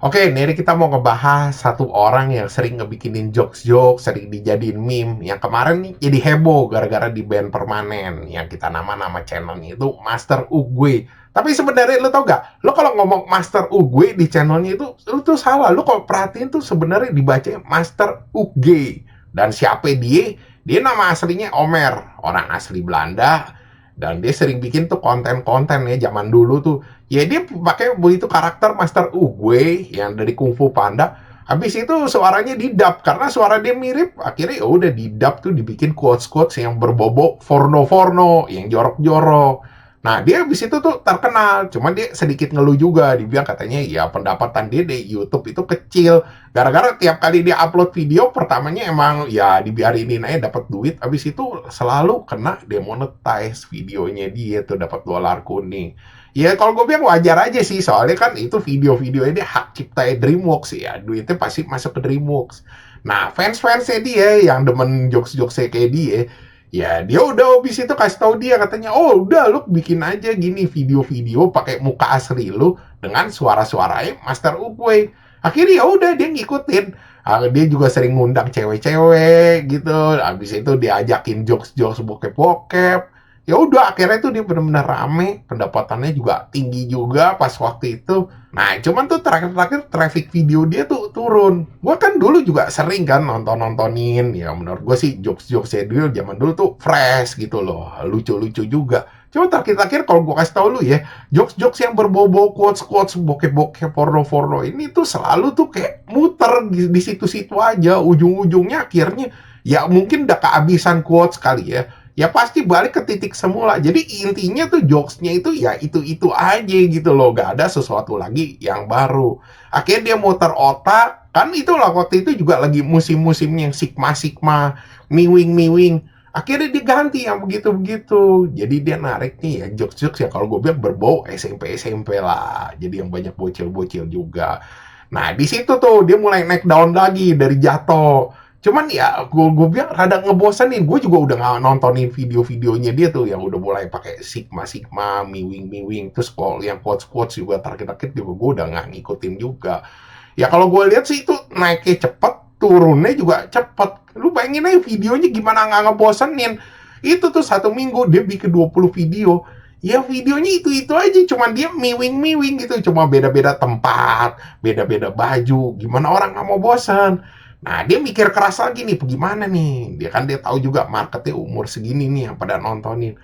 Oke, ini kita mau ngebahas satu orang yang sering ngebikinin jokes-jokes, sering dijadiin meme. Yang kemarin nih jadi heboh gara-gara di band permanen. Yang kita nama channelnya itu Master Ugwe. Tapi sebenarnya lo tau gak? Lo kalau ngomong Master Ugwe di channelnya itu, lo tuh salah. Lo kalau perhatiin tuh sebenarnya dibacanya Master Uge. Dan siapa dia? Dia nama aslinya Omer, orang asli Belanda. Dan dia sering bikin tuh konten-konten ya zaman dulu tuh. Ya dia pakai begitu karakter Master Uguay yang dari Kung Fu Panda. Habis itu suaranya didub karena suara dia mirip. Akhirnya ya udah didub tuh dibikin quotes-quotes yang berbobot forno-forno, yang jorok-jorok. Nah, dia habis itu tuh terkenal. Cuman dia sedikit ngeluh juga. Dia bilang katanya ya pendapatan dia di YouTube itu kecil. Gara-gara tiap kali dia upload video, pertamanya emang ya dibiarinin aja dapat duit. Habis itu selalu kena demonetize videonya dia tuh dapat dolar kuning. Ya kalau gue bilang wajar aja sih, soalnya kan itu video-video ini hak cipta DreamWorks ya, duitnya pasti masuk ke DreamWorks. Nah, fans-fansnya dia yang demen jokes-jokesnya kayak dia, ya dia udah habis itu kasih tahu dia katanya, oh udah lu bikin aja gini video-video pakai muka asli lu dengan suara-suaranya Master Uguay. Akhirnya ya udah dia ngikutin. Dia juga sering ngundang cewek-cewek gitu. Habis itu diajakin jokes-jokes bokep-bokep. Ya udah akhirnya tuh dia benar-benar rame, pendapatannya juga tinggi juga pas waktu itu. Nah cuman tuh terakhir-terakhir traffic video dia tuh turun. Gua kan dulu juga sering kan nonton-nontonin, ya menurut gua sih jokes-jokesnya dulu zaman dulu tuh fresh gitu loh, lucu-lucu juga. Cuma terakhir-terakhir kalau gua kasih tau lu ya, jokes-jokes yang berbau-bau quotes-quotes bokep-bokep porno-porno ini tuh selalu tuh kayak muter di situ-situ aja. Ujung-ujungnya akhirnya ya mungkin udah kehabisan quotes kali ya, ya pasti balik ke titik semula. Jadi intinya tuh jokesnya itu ya itu aja gitu loh, gak ada sesuatu lagi yang baru. Akhirnya dia muter otak, kan itu lah waktu itu juga lagi musim-musim yang sigma-sigma, miwing-miwing. Akhirnya diganti yang begitu-begitu. Jadi dia narik nih ya jokes-jokes ya kalau gue bilang berbau SMP-SMP lah. Jadi yang banyak bocil-bocil juga. Nah di situ tuh dia mulai naik down lagi dari jatuh. Cuman ya gue bilang rada ngebosenin. Gue juga udah nggak nontonin video-videonya dia tuh yang udah mulai pakai sigma-sigma, miwing-miwing. Terus kalau yang quotes-quotes juga terakhir-terakhir juga gue udah nggak ngikutin juga. Ya kalau gue lihat sih itu naiknya cepet, turunnya juga cepet. Lu bayangin aja videonya gimana nggak ngebosenin. Itu tuh satu minggu dia bikin 20 video. Ya videonya itu aja, cuman dia miwing-miwing gitu, cuma beda-beda tempat, beda-beda baju, gimana orang nggak mau bosan. Nah dia mikir keras lagi nih, gimana nih, dia tahu juga marketnya umur segini nih yang pada nontonin.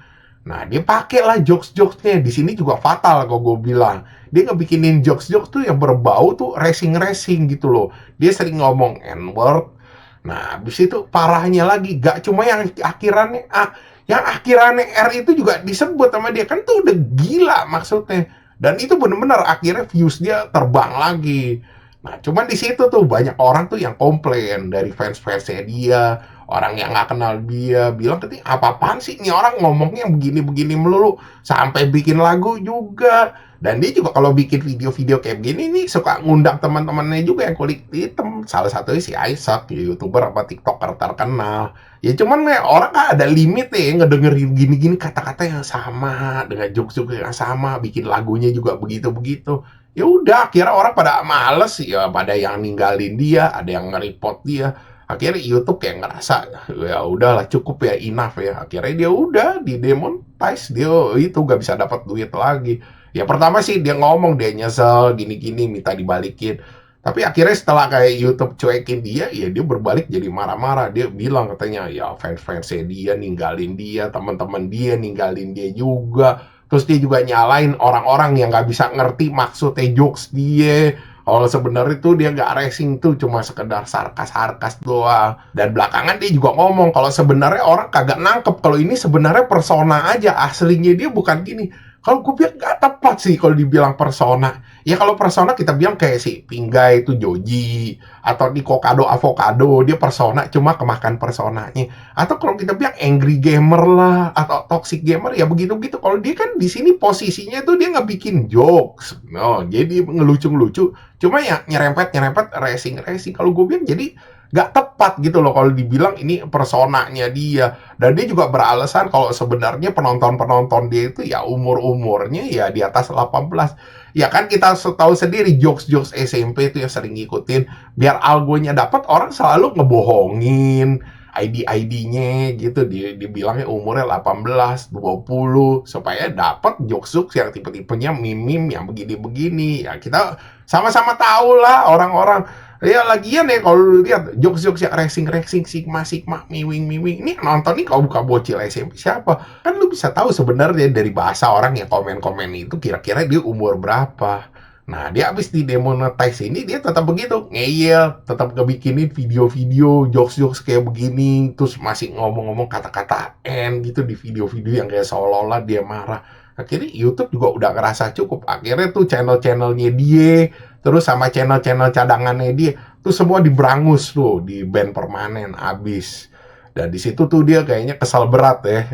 Nah dia pakai lah jokes-jokesnya, di sini juga fatal kalau gue bilang, dia ngebikinin jokes-jokes tuh yang berbau tuh racing-racing gitu loh, dia sering ngomong n-word. Nah habis itu parahnya lagi, gak cuma yang akhirannya A, yang akhirannya R itu juga disebut sama dia, kan tuh udah gila maksudnya. Dan itu bener-bener akhirnya views dia terbang lagi. Nah cuman di situ tuh banyak orang tuh yang komplain dari fans-fansnya dia, orang yang nggak kenal dia bilang ketika apa-apaan sih ini orang ngomongnya begini-begini melulu, sampai bikin lagu juga. Dan dia juga kalau bikin video-video kayak begini nih suka ngundang teman-temannya juga yang kulit hitam, salah satunya si Isaac, youtuber apa tiktoker terkenal. Ya cuman ya, orang kan ada limit ya ngedengerin gini-gini kata-kata yang sama dengan jokes-jokes yang sama, bikin lagunya juga begitu-begitu. Ya udah akhirnya orang pada males ya, pada yang ninggalin dia, ada yang nge-report dia. Akhirnya YouTube kayak ngerasa ya udahlah cukup ya, enough ya. Akhirnya dia udah di demonetize, dia itu gak bisa dapat duit lagi. Ya pertama sih dia ngomong dia nyesel gini-gini minta dibalikin. Tapi akhirnya setelah kayak YouTube cuekin dia, ya dia berbalik jadi marah-marah. Dia bilang katanya ya fans-fansnya dia ninggalin dia, teman-teman dia ninggalin dia juga. Terus dia juga nyalain orang-orang yang nggak bisa ngerti maksudnya jokes dia. Kalau sebenarnya tuh dia nggak racing tuh cuma sekedar sarkas-sarkas doang. Dan belakangan dia juga ngomong kalau sebenarnya orang kagak nangkep kalau ini sebenarnya persona aja, aslinya dia bukan gini. Kalau gue bilang nggak tepat sih kalau dibilang persona. Ya kalau persona kita bilang kayak si Pinggai itu Joji atau di Kokado Avocado dia persona cuma kemakan personanya. Atau kalau kita bilang angry gamer lah atau toxic gamer ya begitu-begitu. Kalau dia kan di sini posisinya tuh dia ngebikin jokes. No, jadi ngelucu-ngelucu. Cuma ya nyerempet racing. Kalau gue bilang jadi nggak tepat gitu loh kalau dibilang ini personanya dia. Dan dia juga beralasan kalau sebenarnya penonton-penonton dia itu ya umur-umurnya ya di atas 18. Ya kan kita tahu sendiri jokes-jokes SMP itu yang sering ngikutin, biar algonya dapat orang selalu ngebohongin ID-ID-nya gitu, dibilangnya umurnya 18, 20 supaya dapat jokes-jokes yang tipe-tipenya meme-meme yang begini-begini. Ya kita sama-sama tahu lah orang-orang. Ya lagian ya kalau lu lihat jokes-jokes yang racing-racing, sigma-sigma, miwing-miwing, ini nonton nih kalau bukan bocil SMP siapa? Kan lu bisa tahu sebenarnya dari bahasa orang yang komen-komen itu kira-kira dia umur berapa. Nah, dia habis didemonetize ini dia tetap begitu, ngeyel, tetap ngebikinin video-video jokes-jokes kayak begini, terus masih ngomong-ngomong kata-kata N gitu di video-video yang kayak seolah-olah dia marah. Akhirnya YouTube juga udah ngerasa cukup. Akhirnya tuh channel-channelnya dia, terus sama channel-channel cadangannya dia, tuh semua diberangus tuh, di ban permanen, abis. Dan di situ tuh dia kayaknya kesal berat ya.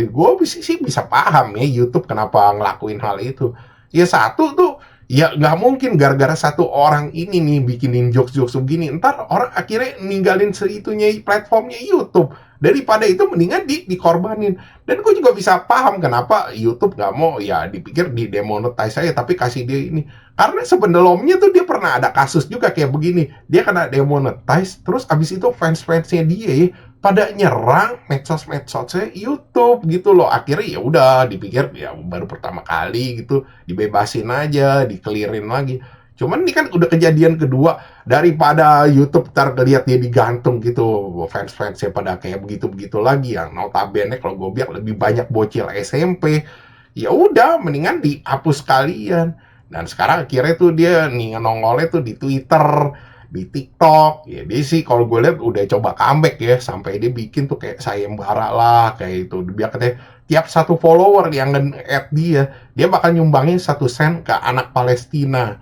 Gue sih bisa paham ya YouTube kenapa ngelakuin hal itu. Ya satu tuh, ya nggak mungkin gara-gara satu orang ini nih bikinin jokes-jokes begini, ntar orang akhirnya ninggalin seitunya platformnya YouTube. Daripada itu mendingan dikorbanin. Dan gue juga bisa paham kenapa YouTube nggak mau ya dipikir di demonetize saya tapi kasih dia ini. Karena sebelumnya tuh dia pernah ada kasus juga kayak begini. Dia kena demonetize, terus abis itu fans-fansnya dia ya, pada nyerang medsos-medsosnya YouTube gitu loh. Akhirnya ya udah dipikir ya baru pertama kali gitu, dibebasin aja, dikelirin lagi. Cuman ini kan udah kejadian kedua, daripada YouTube ntar lihat dia digantung gitu, fans-fansnya pada kayak begitu-begitu lagi yang notabene kalau gue bilang lebih banyak bocil SMP. Ya udah mendingan dihapus kalian. Dan sekarang akhirnya tuh dia nih nongolnya tuh di Twitter, di TikTok. Ya dia sih kalau gue lihat udah coba comeback ya, sampai dia bikin tuh kayak sayembara lah kayak itu. Dia katanya tiap satu follower yang nge-add dia bakal nyumbangin 1 sen ke anak Palestina.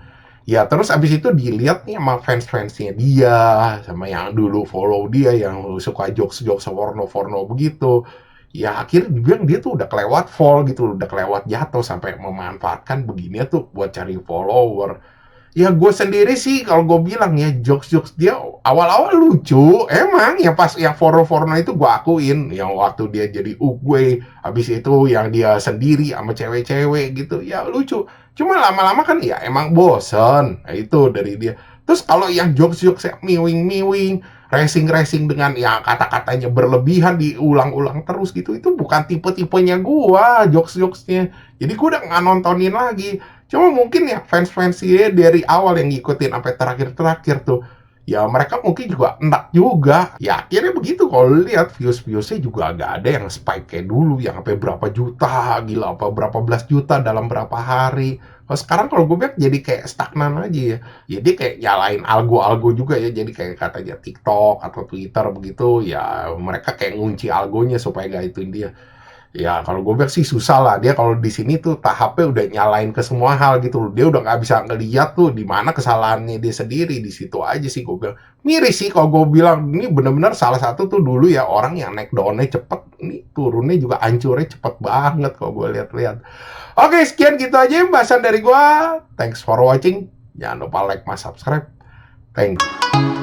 Ya terus abis itu dilihat nih sama fans-fansnya dia, sama yang dulu follow dia, yang suka jokes-jokes porno-porno begitu. Ya akhirnya dibilang dia tuh udah kelewat fall gitu, udah kelewat jatuh sampai memanfaatkan begini tuh buat cari follower. Ya gue sendiri sih kalau gue bilang ya jokes-jokes dia awal-awal lucu. Emang yang pas yang porno-porno itu gue akuin. Yang waktu dia jadi Ugwe. Habis itu yang dia sendiri sama cewek-cewek gitu. Ya lucu. Cuma lama-lama kan ya emang bosen. Nah, itu dari dia. Terus kalau yang jokes-jokes yang miwing-miwing, racing-racing dengan yang kata-katanya berlebihan diulang-ulang terus gitu. Itu bukan tipe-tipenya gue jokes-jokesnya. Jadi gue udah nggak nontonin lagi. Cuma mungkin ya fans-fans dia dari awal yang ngikutin sampai terakhir-terakhir tuh, ya mereka mungkin juga enak juga. Ya akhirnya begitu kalau lihat views-viewsnya juga nggak ada yang spike kayak dulu, yang sampai berapa juta, gila apa berapa belas juta dalam berapa hari. Kalau sekarang kalau gue bilang jadi kayak stagnan aja ya. Jadi kayak nyalain algo-algo juga ya. Jadi kayak katanya TikTok atau Twitter begitu, ya mereka kayak ngunci algonya supaya nggak ituin dia. Ya kalau gue bilang sih susah lah, dia kalau di sini tuh tahapnya udah nyalain ke semua hal gitu loh. Dia udah nggak bisa ngeliat tuh di mana kesalahannya dia sendiri, di situ aja sih gue bilang. Miris sih kalau gue bilang ini bener-bener salah satu tuh dulu ya orang yang naik daunnya cepet, ini turunnya juga hancurnya cepet banget kalau gue lihat-lihat. Oke sekian gitu aja pembahasan dari gue. Thanks for watching. Jangan lupa like, subscribe. Thank you.